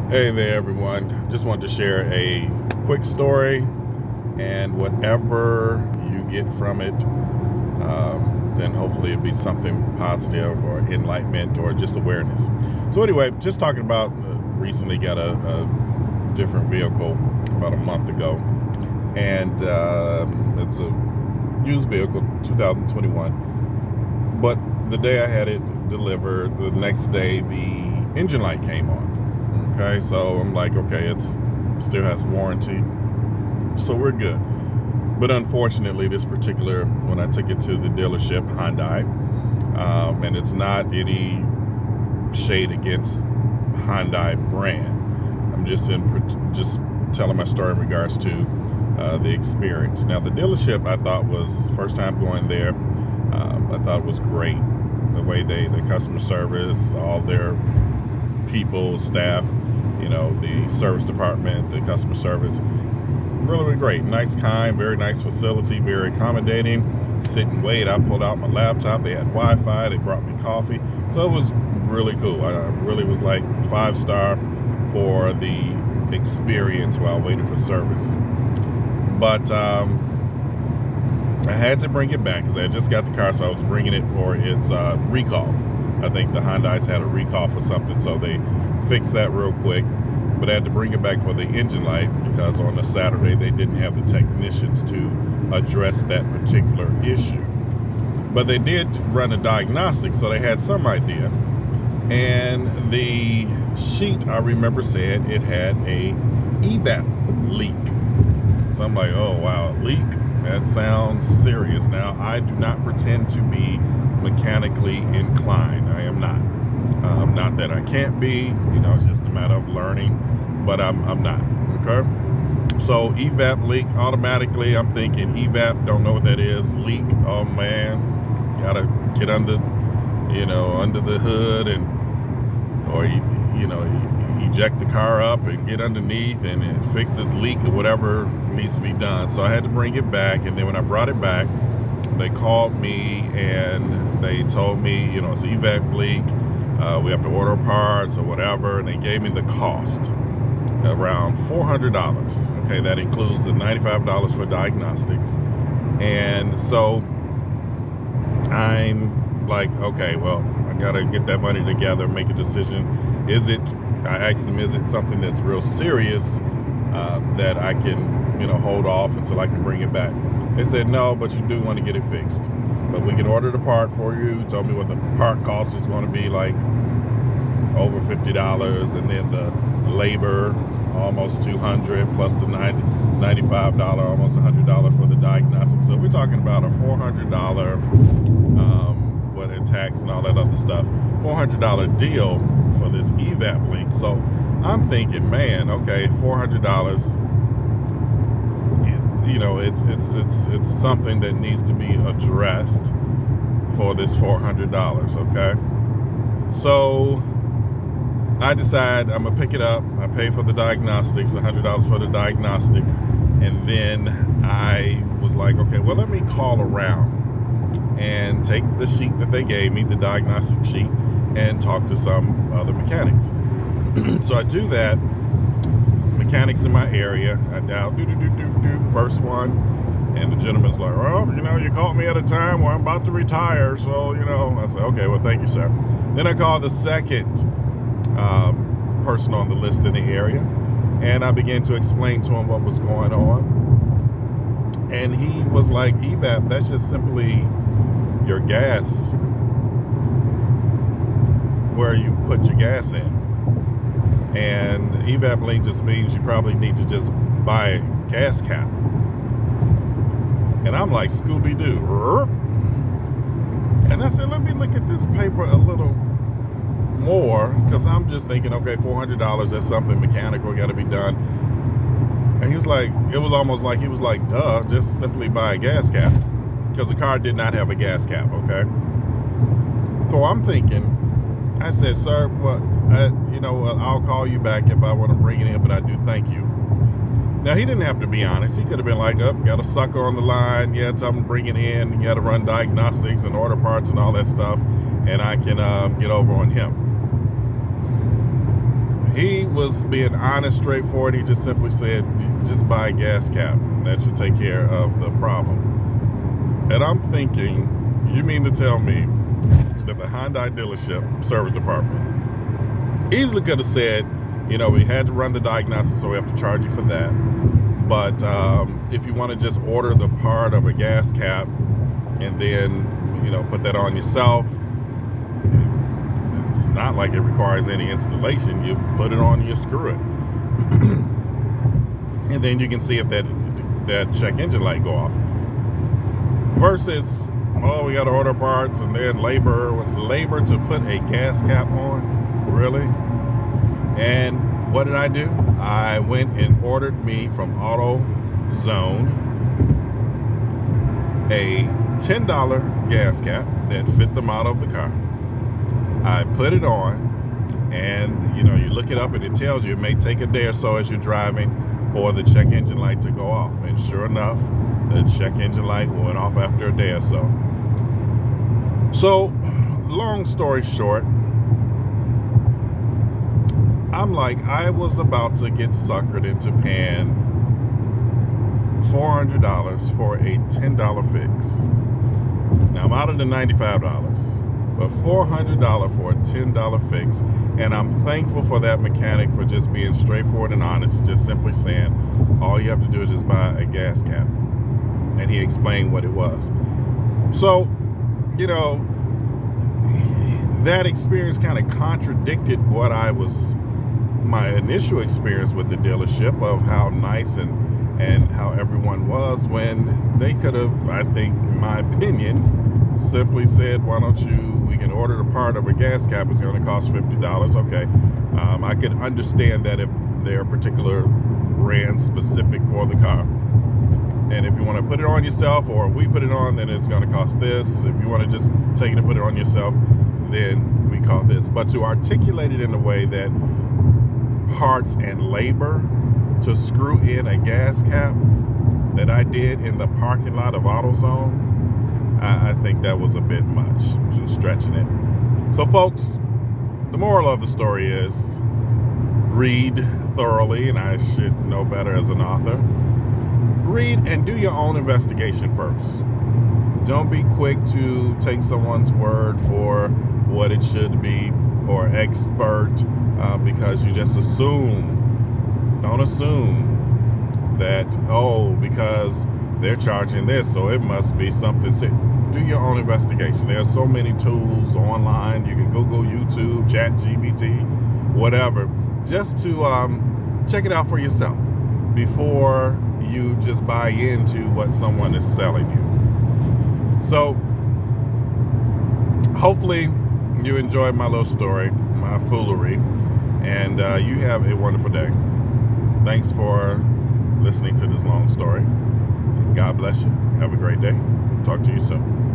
Hey there, everyone. Just wanted to share a quick story, and whatever you get from it, then hopefully it'll be something positive or enlightenment or just awareness. So, anyway, just talking about recently got a different vehicle about a month ago, and it's a used vehicle, 2021. But the day I had it delivered, the next day the engine light came on. Okay, so I'm like, okay, it's still has warranty, so we're good. But unfortunately, this particular, when I took it to the dealership, Hyundai, and it's not any shade against Hyundai brand. I'm just telling my story in regards to the experience. Now, the dealership I thought was first time going there. I thought it was great. The way the customer service, all their people, staff, the service department, the customer service, really great. Nice, kind, very nice facility, very accommodating. Sit and wait. I pulled out my laptop. They had Wi-Fi. They brought me coffee. So it was really cool. I really was like 5-star for the experience while waiting for service. But I had to bring it back because I just got the car, so I was bringing it for its recall. I think the Hyundai's had a recall for something, so they fixed that real quick. But I had to bring it back for the engine light because on a Saturday they didn't have the technicians to address that particular issue. But they did run a diagnostic, so they had some idea. And the sheet, I remember, said it had a evap leak. So I'm like, oh wow, leak? That sounds serious. Now, I do not pretend to be mechanically inclined. I am not. Not that I can't be, it's just a matter of learning, but I'm not, okay? So evap leak, automatically I'm thinking evap, don't know what that is. Leak, oh man, gotta get under the hood or eject the car up and get underneath and fix this leak or whatever needs to be done. So I had to bring it back, and then when I brought it back, they called me and they told me, it's an evap leak. We have to order parts or whatever, and they gave me the cost, around $400. Okay, that includes the $95 for diagnostics. And so I'm like, okay, well, I gotta get that money together, make a decision. I asked them, is it something that's real serious that I can, hold off until I can bring it back? They said, no, but you do want to get it fixed. But we can order the part for you. Told me what the part cost was going to be, like over $50, and then the labor almost $200 plus the $95, almost $100 for the diagnostic. So we're talking about a $400, what in tax and all that other stuff, $400 deal for this evap link. So I'm thinking, man, okay, $400. It's something that needs to be addressed for this $400, okay? So I decide I'm gonna pick it up. I pay for the diagnostics, $100 for the diagnostics, and then I was like, okay, well, let me call around and take the sheet that they gave me, the diagnostic sheet, and talk to some other mechanics. So I do that. Mechanics in my area, I dial first one, and the gentleman's like, well, you caught me at a time where I'm about to retire, so I said, okay, well, thank you, sir. Then I called the second person on the list in the area, and I began to explain to him what was going on, and he was like, evap, that's just simply your gas, where you put your gas in. And evap link just means you probably need to just buy a gas cap. And I'm like, Scooby-Doo. And I said, let me look at this paper a little more, because I'm just thinking, okay, $400, that's something mechanical got to be done. And he was like, it was almost like he was like, duh, just simply buy a gas cap, because the car did not have a gas cap, okay? So I'm thinking, I said, sir, what? I'll call you back if I want to bring it in, but I do thank you. Now, he didn't have to be honest. He could have been like, got a sucker on the line. Yeah, tell him to bring it in. You got to run diagnostics and order parts and all that stuff, and I can get over on him. He was being honest, straightforward. He just simply said, just buy a gas cap. And that should take care of the problem. And I'm thinking, you mean to tell me that the Hyundai dealership service department easily could have said, we had to run the diagnosis, so we have to charge you for that. But if you want to just order the part of a gas cap and then, put that on yourself, it's not like it requires any installation. You put it on, you screw it. And then you can see if that check engine light go off. Versus, we got to order parts and then labor to put a gas cap on. Really? And what did I do? I went and ordered me from AutoZone a $10 gas cap that fit the model of the car. I put it on, and you look it up and it tells you it may take a day or so as you're driving for the check engine light to go off. And sure enough, the check engine light went off after a day or so. So, long story short, I was about to get suckered into paying $400 for a $10 fix. Now, I'm out of the $95. But $400 for a $10 fix, and I'm thankful for that mechanic for just being straightforward and honest, just simply saying all you have to do is just buy a gas cap, and he explained what it was. So, that experience kind of contradicted what my initial experience with the dealership of how nice and how everyone was, when they could have, I think, in my opinion, simply said, we can order the part of a gas cap, it's going to cost $50. Okay. I could understand that if they're particular brand specific for the car. And if you want to put it on yourself, or we put it on, then it's going to cost this. If you want to just take it and put it on yourself, then we call this. But to articulate it in a way that parts and labor to screw in a gas cap that I did in the parking lot of AutoZone, I think that was a bit much, just stretching it. So folks, the moral of the story is read thoroughly, and I should know better as an author. Read and do your own investigation first. Don't be quick to take someone's word for what it should be, or expert, because you just assume. Don't assume that, because they're charging this, so it must be something. Do your own investigation. There are so many tools online. You can Google, YouTube, ChatGPT, whatever, just to check it out for yourself before you just buy into what someone is selling you. So hopefully you enjoyed my little story, my foolery, and you have a wonderful day. Thanks for listening to this long story. God bless you. Have a great day. Talk to you soon.